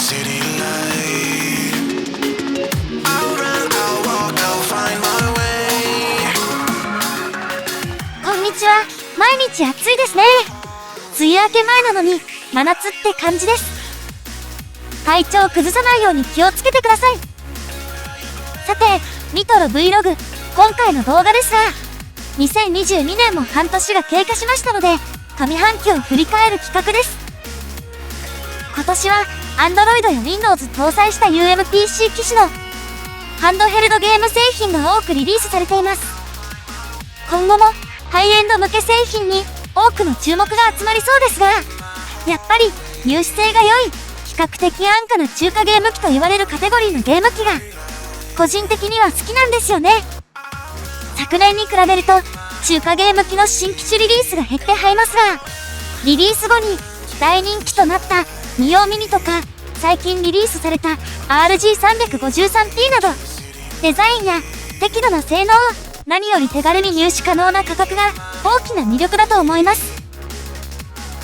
city light. I'll run, I'll walk, I'll find my way. こんにちは。毎日暑いですね。梅雨明け前なのに真夏って感じです。体調崩さないように気をつけてください。さて、ニトロ Vlog、今回の動画ですが、2022年も半年が経過しましたので、上半期を振り返る企画です。今年は Android や Windows 搭載した UMPC 機種のハンドヘルドゲーム製品が多くリリースされています。今後もハイエンド向け製品に多くの注目が集まりそうですが、やっぱり入手性が良い、比較的安価な中華ゲーム機と言われるカテゴリーのゲーム機が個人的には好きなんですよね。昨年に比べると中華ゲーム機の新機種リリースが減ってはいますが、リリース後に大人気となったミオミニとか最近リリースされた RG353P など、デザインや適度な性能、何より手軽に入手可能な価格が大きな魅力だと思います。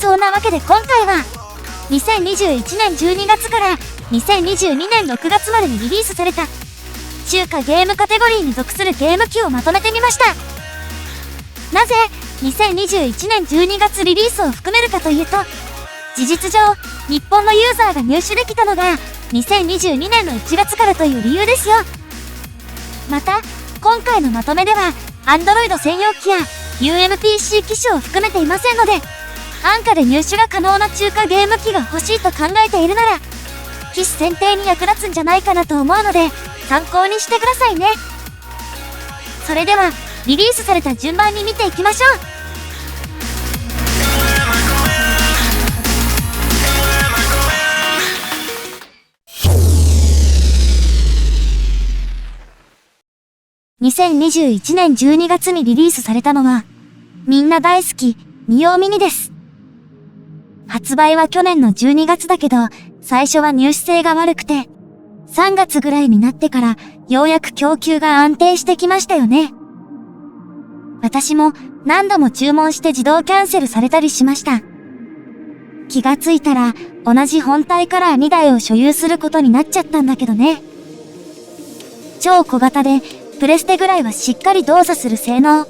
そんなわけで今回は2021年12月から2022年6月までにリリースされた中華ゲームカテゴリーに属するゲーム機をまとめてみました。なぜ2021年12月リリースを含めるかというと、事実上日本のユーザーが入手できたのが2022年の1月からという理由ですよ。また今回のまとめでは Android 専用機や UMPC 機種を含めていませんので、安価で入手が可能な中華ゲーム機が欲しいと考えているなら、機種選定に役立つんじゃないかなと思うので参考にしてくださいね。それではリリースされた順番に見ていきましょう。2021年12月にリリースされたのは、みんな大好き、ミオミニです。発売は去年の12月だけど、最初は入手性が悪くて、3月ぐらいになってからようやく供給が安定してきましたよね。私も何度も注文して自動キャンセルされたりしました。気がついたら同じ本体カラー2台を所有することになっちゃったんだけどね。超小型でプレステぐらいはしっかり動作する性能。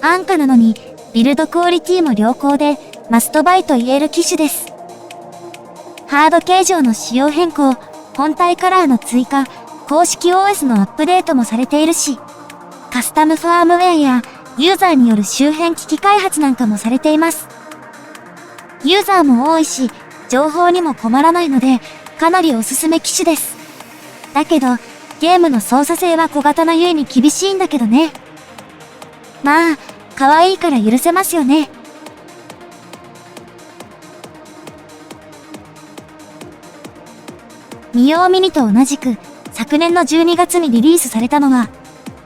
安価なのにビルドクオリティも良好でマストバイと言える機種です。ハード形状の仕様変更、本体カラーの追加、公式 OS のアップデートもされているし、カスタムファームウェアやユーザーによる周辺機器開発なんかもされています。ユーザーも多いし、情報にも困らないので、かなりおすすめ機種です。だけど、ゲームの操作性は小型なゆえに厳しいんだけどね。まあ、可愛いから許せますよね。ミオミニと同じく、昨年の12月にリリースされたのは、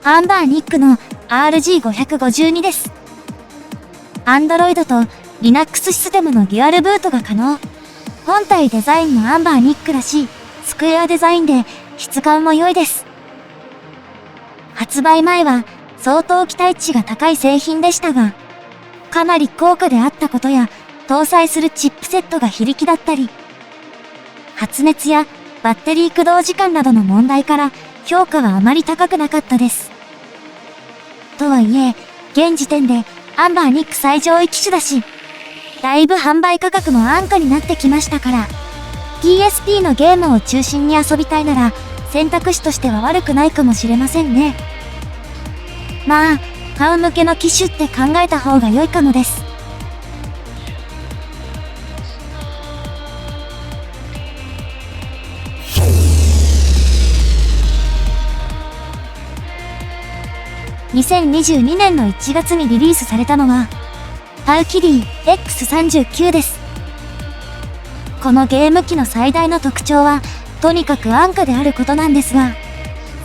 アンバーニックの RG552 です。Android と Linux システムのデュアルブートが可能。本体デザインもアンバーニックらしい、スクエアデザインで質感も良いです。発売前は相当期待値が高い製品でしたが、かなり高価であったことや、搭載するチップセットが非力だったり、発熱やバッテリー駆動時間などの問題から評価はあまり高くなかったです。とはいえ、現時点でアンバーニック最上位機種だし、だいぶ販売価格も安価になってきましたから、PSP のゲームを中心に遊びたいなら選択肢としては悪くないかもしれませんね。まあ、買う向けの機種って考えた方が良いかもです。2022年の1月にリリースされたのは、パウキリー X39 です。このゲーム機の最大の特徴は、とにかく安価であることなんですが、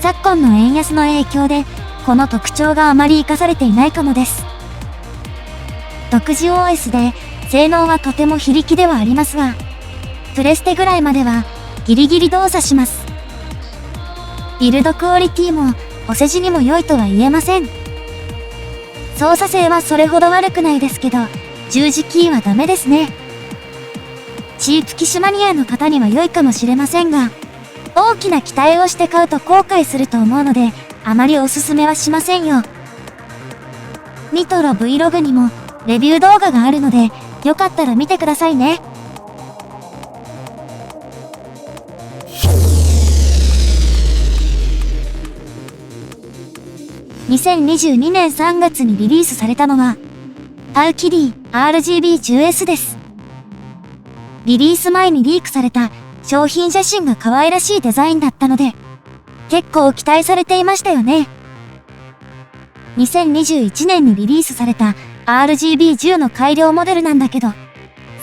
昨今の円安の影響で、この特徴があまり活かされていないかもです。独自 OS で、性能はとても非力ではありますが、プレステぐらいまではギリギリ動作します。ビルドクオリティもお世辞にも良いとは言えません。操作性はそれほど悪くないですけど、十字キーはダメですね。チープ機種マニアの方には良いかもしれませんが、大きな期待をして買うと後悔すると思うので、あまりおすすめはしませんよ。ニトロ Vlog にもレビュー動画があるので、よかったら見てくださいね。2022年3月にリリースされたのは、パウキリー RGB10S です。リリース前にリークされた商品写真が可愛らしいデザインだったので、結構期待されていましたよね。2021年にリリースされた RGB10 の改良モデルなんだけど、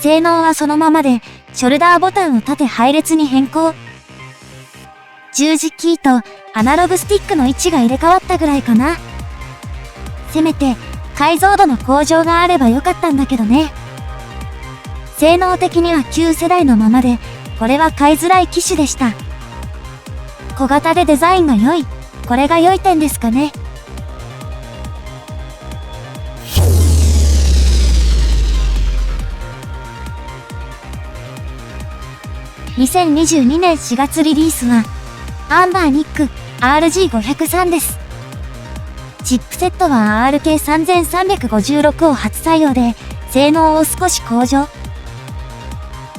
性能はそのままで、ショルダーボタンを縦配列に変更。十字キーとアナログスティックの位置が入れ替わったぐらいかな。せめて解像度の向上があればよかったんだけどね。性能的には旧世代のままで、これは買いづらい機種でした。小型でデザインが良い。これが良い点ですかね。2022年4月リリースは、アンバーニック RG503 です。チップセットは RK3356 を初採用で、性能を少し向上。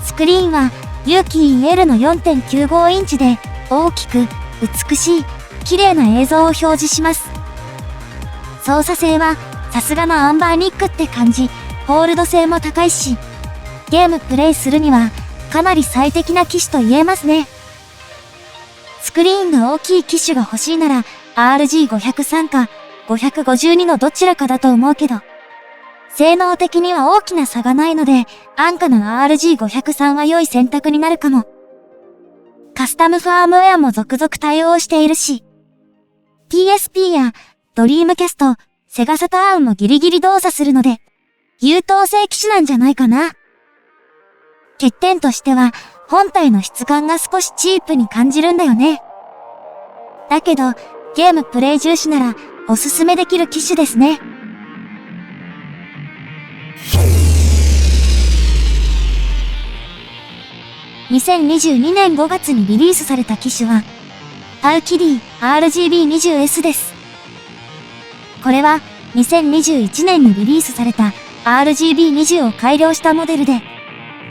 スクリーンは、有機 EL の 4.95 インチで、大きく、美しい、綺麗な映像を表示します。操作性は、さすがのアンバーニックって感じ、ホールド性も高いし、ゲームプレイするには、かなり最適な機種と言えますね。スクリーンが大きい機種が欲しいなら RG503 か552のどちらかだと思うけど、性能的には大きな差がないので安価な RG503 は良い選択になるかも。カスタムファームウェアも続々対応しているし、PSP やドリームキャスト、セガサターンもギリギリ動作するので、優等生機種なんじゃないかな。欠点としては、本体の質感が少しチープに感じるんだよね。だけど、ゲームプレイ重視なら、おすすめできる機種ですね。2022年5月にリリースされた機種は、パウキリー RGB20S です。これは、2021年にリリースされた RGB20 を改良したモデルで、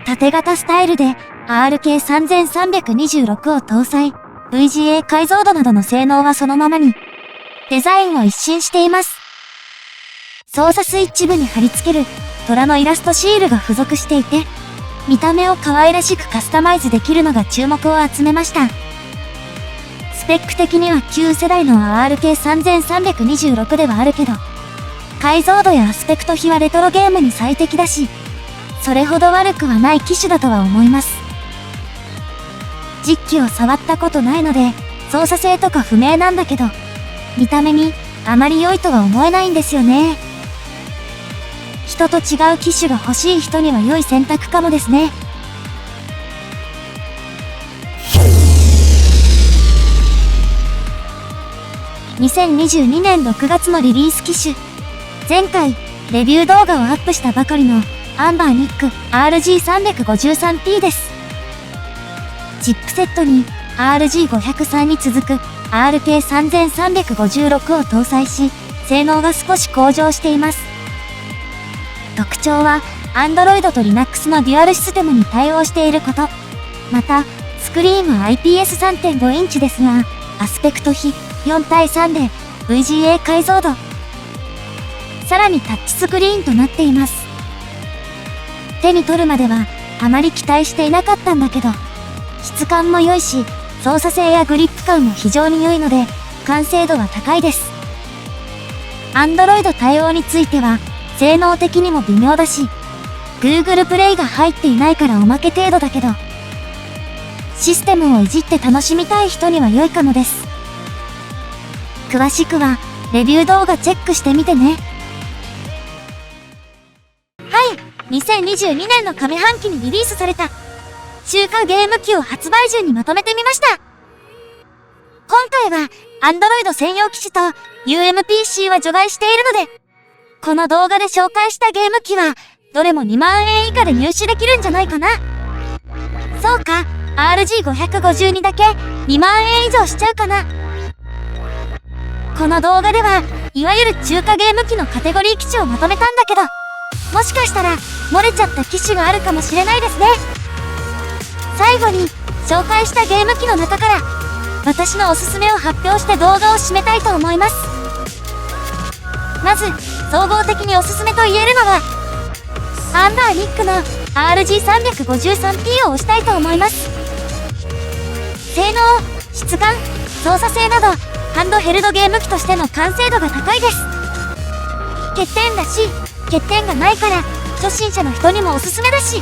縦型スタイルで RK3326 を搭載、VGA 解像度などの性能はそのままに、デザインを一新しています。操作スイッチ部に貼り付ける虎のイラストシールが付属していて、見た目を可愛らしくカスタマイズできるのが注目を集めました。スペック的には旧世代の RK3326 ではあるけど、解像度やアスペクト比はレトロゲームに最適だし、それほど悪くはない機種だとは思います。実機を触ったことないので、操作性とか不明なんだけど、見た目にあまり良いとは思えないんですよね。人と違う機種が欲しい人には良い選択かもですね。2022年6月のリリース機種。前回、レビュー動画をアップしたばかりのアンバーニック RG353P です。チップセットに RG503 に続く RK3356 を搭載し、性能が少し向上しています。特徴は Android と Linux のデュアルシステムに対応していること。また、スクリーンは IPS3.5 インチですが、アスペクト比4対3で VGA 解像度。さらにタッチスクリーンとなっています。手に取るまではあまり期待していなかったんだけど、質感も良いし、操作性やグリップ感も非常に良いので、完成度は高いです。Android 対応については、性能的にも微妙だし、Google プレイが入っていないからおまけ程度だけど、システムをいじって楽しみたい人には良いかもです。詳しくは、レビュー動画チェックしてみてね。はい、2022年の上半期にリリースされた、中華ゲーム機を発売順にまとめてみました。今回は、Android 専用機種と UMPC は除外しているので、この動画で紹介したゲーム機は、どれも2万円以下で入手できるんじゃないかな。そうか、RG552 だけ2万円以上しちゃうかな。この動画では、いわゆる中華ゲーム機のカテゴリー機種をまとめたんだけど、もしかしたら漏れちゃった機種があるかもしれないですね。最後に紹介したゲーム機の中から私のおすすめを発表して動画を締めたいと思います。まず総合的におすすめと言えるのはアンダーニックの RG353P を押したいと思います。性能、質感、操作性などハンドヘルドゲーム機としての完成度が高いです。欠点だし欠点がないから初心者の人にもおすすめだし、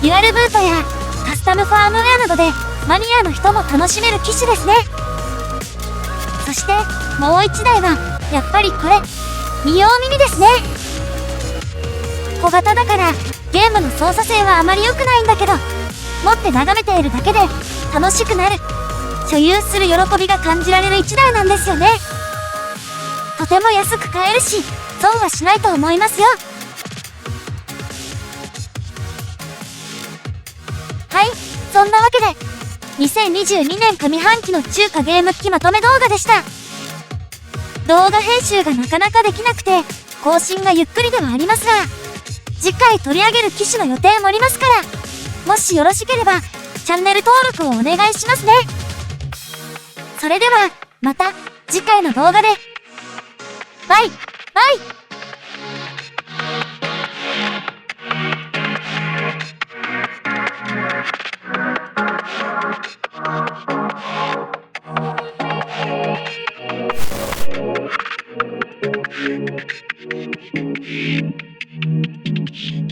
デュアルブートやカスタムファームウェアなどでマニアの人も楽しめる機種ですね。そしてもう一台はやっぱりこれ、見よう耳ですね。小型だからゲームの操作性はあまり良くないんだけど、持って眺めているだけで楽しくなる、所有する喜びが感じられる一台なんですよね。とても安く買えるし損はしないと思いますよ。はい、そんなわけで2022年上半期の中華ゲーム機まとめ動画でした。動画編集がなかなかできなくて更新がゆっくりではありますが、次回取り上げる機種の予定もありますから、もしよろしければチャンネル登録をお願いしますね。それではまた次回の動画で。バイバイ。Thank you.